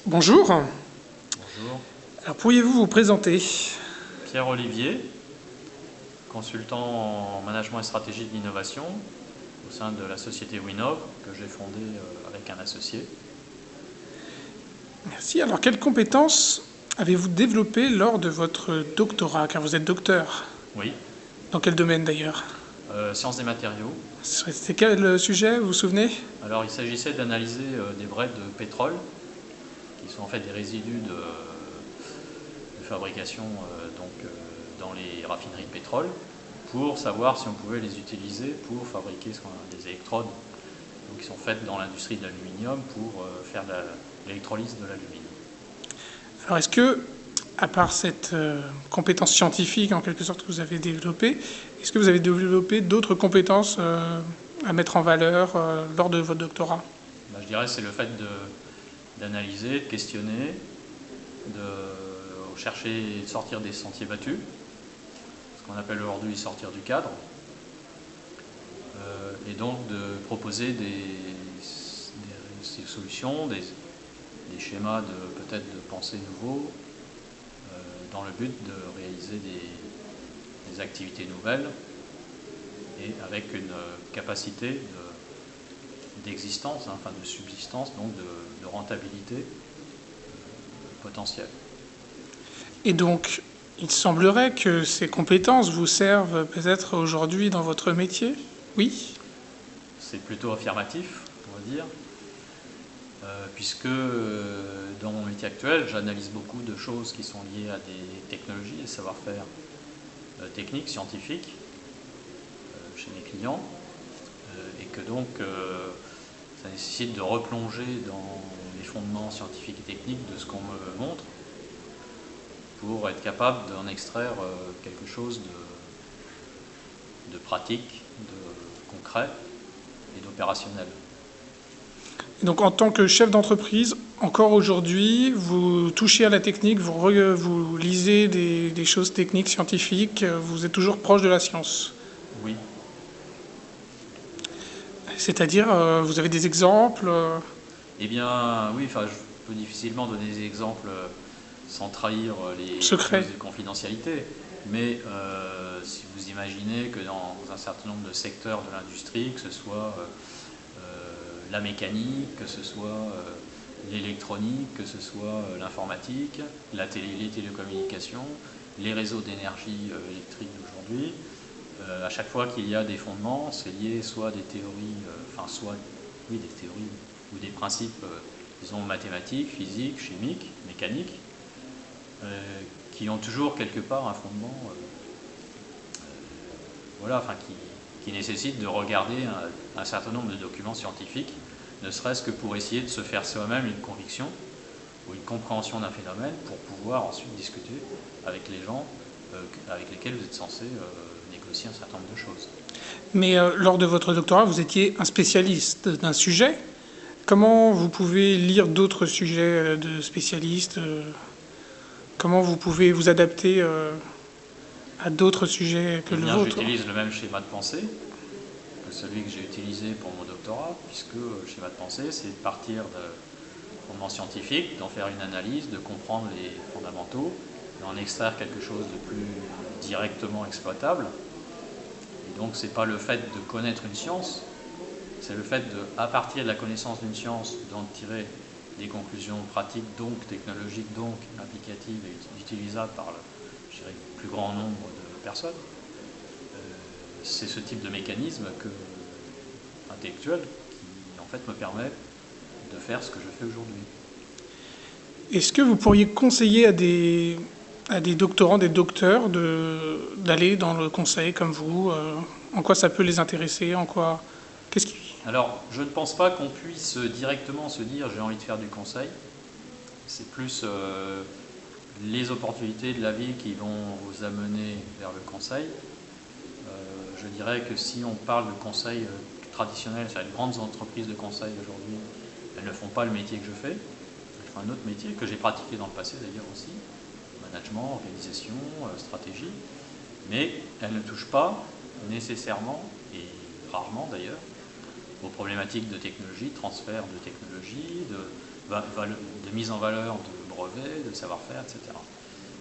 Bonjour. Bonjour. Alors pourriez-vous vous présenter? Pierre Olivier, consultant en management et stratégie de l'innovation au sein de la société Winov que j'ai fondée avec un associé. Merci. Alors quelles compétences avez-vous développées lors de votre doctorat? Car vous êtes docteur. Oui, Dans quel domaine d'ailleurs? sciences des matériaux. C'était quel sujet, vous vous souvenez? Alors il s'agissait d'analyser des braies de pétrole qui sont en fait des résidus de fabrication dans les raffineries de pétrole pour savoir si on pouvait les utiliser pour fabriquer des électrodes qui sont faites dans l'industrie de l'aluminium pour faire de l'électrolyse de l'aluminium. Alors est-ce que, à part cette compétence scientifique en quelque sorte que vous avez développée, est-ce que vous avez développé d'autres compétences à mettre en valeur lors de votre doctorat? Je dirais que c'est le fait d'analyser, de questionner, de chercher, de sortir des sentiers battus, ce qu'on appelle aujourd'hui sortir du cadre, et donc de proposer des solutions, des schémas peut-être de pensée nouveaux, dans le but de réaliser des activités nouvelles et avec une capacité d'existence, enfin de subsistance, donc de rentabilité potentielle. Et donc, il semblerait que ces compétences vous servent peut-être aujourd'hui dans votre métier? Oui? C'est plutôt affirmatif, on va dire, puisque dans mon métier actuel, j'analyse beaucoup de choses qui sont liées à des technologies, des savoir-faire techniques, scientifiques, chez mes clients, et que donc ça nécessite de replonger dans les fondements scientifiques et techniques de ce qu'on me montre pour être capable d'en extraire quelque chose de pratique, de concret et d'opérationnel. Donc en tant que chef d'entreprise, encore aujourd'hui, vous touchez à la technique, vous lisez des choses techniques, scientifiques, vous êtes toujours proche de la science. Oui. C'est-à-dire, vous avez des exemples Eh bien, oui, enfin, je peux difficilement donner des exemples sans trahir les secrets. clauses de confidentialité, mais si vous imaginez que dans un certain nombre de secteurs de l'industrie, que ce soit la mécanique, que ce soit l'électronique, que ce soit l'informatique, les télécommunications, les réseaux d'énergie électrique d'aujourd'hui, à chaque fois qu'il y a des fondements, c'est lié soit à des théories, des théories ou des principes, disons, mathématiques, physiques, chimiques, mécaniques, qui ont toujours quelque part un fondement, qui nécessite de regarder un certain nombre de documents scientifiques, ne serait-ce que pour essayer de se faire soi-même une conviction ou une compréhension d'un phénomène pour pouvoir ensuite discuter avec les gens avec lesquels vous êtes censé négocier un certain nombre de choses. Mais lors de votre doctorat, vous étiez un spécialiste d'un sujet. Comment vous pouvez lire d'autres sujets de spécialistes Comment vous pouvez vous adapter à d'autres sujets que Eh le bien, vôtre? j'utilise le même schéma de pensée que celui que j'ai utilisé pour mon doctorat, puisque le schéma de pensée, c'est de partir de fondements scientifiques, d'en faire une analyse, de comprendre les fondamentaux, d'en extraire quelque chose de plus directement exploitable. Et donc, ce n'est pas le fait de connaître une science, c'est le fait de, à partir de la connaissance d'une science, d'en tirer des conclusions pratiques, donc technologiques, donc applicatives et utilisables par le plus grand nombre de personnes. C'est ce type de mécanisme intellectuel qui en fait me permet de faire ce que je fais aujourd'hui. Est-ce que vous pourriez conseiller à des doctorants, des docteurs d'aller dans le conseil comme vous en quoi ça peut les intéresser? En quoi Qu'est-ce qui... Alors, je ne pense pas qu'on puisse directement se dire j'ai envie de faire du conseil. C'est plus les opportunités de la vie qui vont vous amener vers le conseil. Je dirais que si on parle de conseil traditionnel, c'est les grandes entreprises de conseil aujourd'hui, elles ne font pas le métier que je fais. Elles font un autre métier que j'ai pratiqué dans le passé d'ailleurs aussi, management, organisation, stratégie, mais elles ne touchent pas nécessairement, et rarement d'ailleurs, aux problématiques de technologie, transfert de technologie, de de mise en valeur de brevets, de savoir-faire, etc.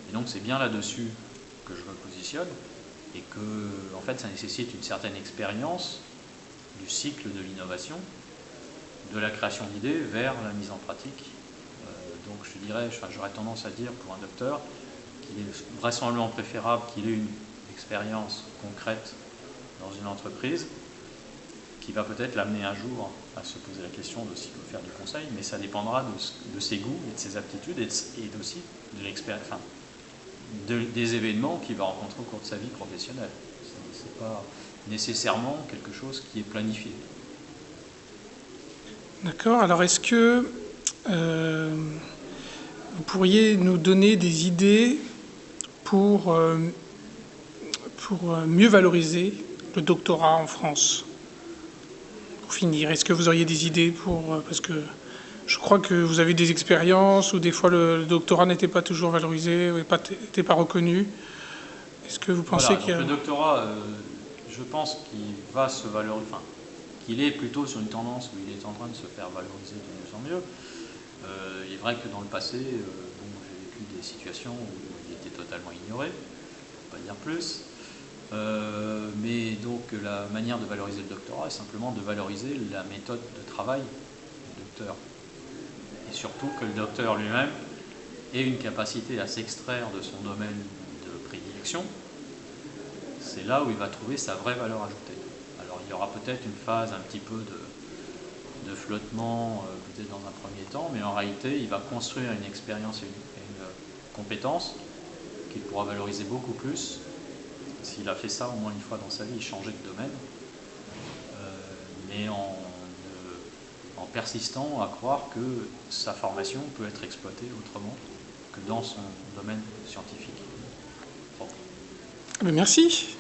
Et donc c'est bien là-dessus que je me positionne, et que en fait ça nécessite une certaine expérience du cycle de l'innovation, de la création d'idées vers la mise en pratique. Donc je dirais, j'aurais tendance à dire pour un docteur qu'il est vraisemblablement préférable qu'il ait une expérience concrète dans une entreprise qui va peut-être l'amener un jour à se poser la question de s'il peut faire du conseil, mais ça dépendra de ses goûts et de ses aptitudes et aussi de l'expérience, des événements qu'il va rencontrer au cours de sa vie professionnelle. Ce n'est pas nécessairement quelque chose qui est planifié. D'accord. Alors, est-ce que vous pourriez nous donner des idées pour mieux valoriser le doctorat en France? Pour finir, est-ce que vous auriez des idées parce que je crois que vous avez des expériences où des fois le doctorat n'était pas toujours valorisé, n'était pas reconnu. Est-ce que vous pensez qu'il y a... Le doctorat, je pense qu'il va se valoriser, qu'il est plutôt sur une tendance où il est en train de se faire valoriser de mieux en mieux. Il est vrai que dans le passé, j'ai vécu des situations où il était totalement ignoré, on va pas dire plus. Mais donc la manière de valoriser le doctorat est simplement de valoriser la méthode de travail du docteur. Et surtout que le docteur lui-même ait une capacité à s'extraire de son domaine de prédilection. C'est là où il va trouver sa vraie valeur ajoutée. Alors il y aura peut-être une phase un petit peu de flottement, peut-être dans un premier temps, mais en réalité il va construire une expérience et une compétence qu'il pourra valoriser beaucoup plus s'il a fait ça au moins une fois dans sa vie, changer de domaine, mais en persistant à croire que sa formation peut être exploitée autrement que dans son domaine scientifique. Merci.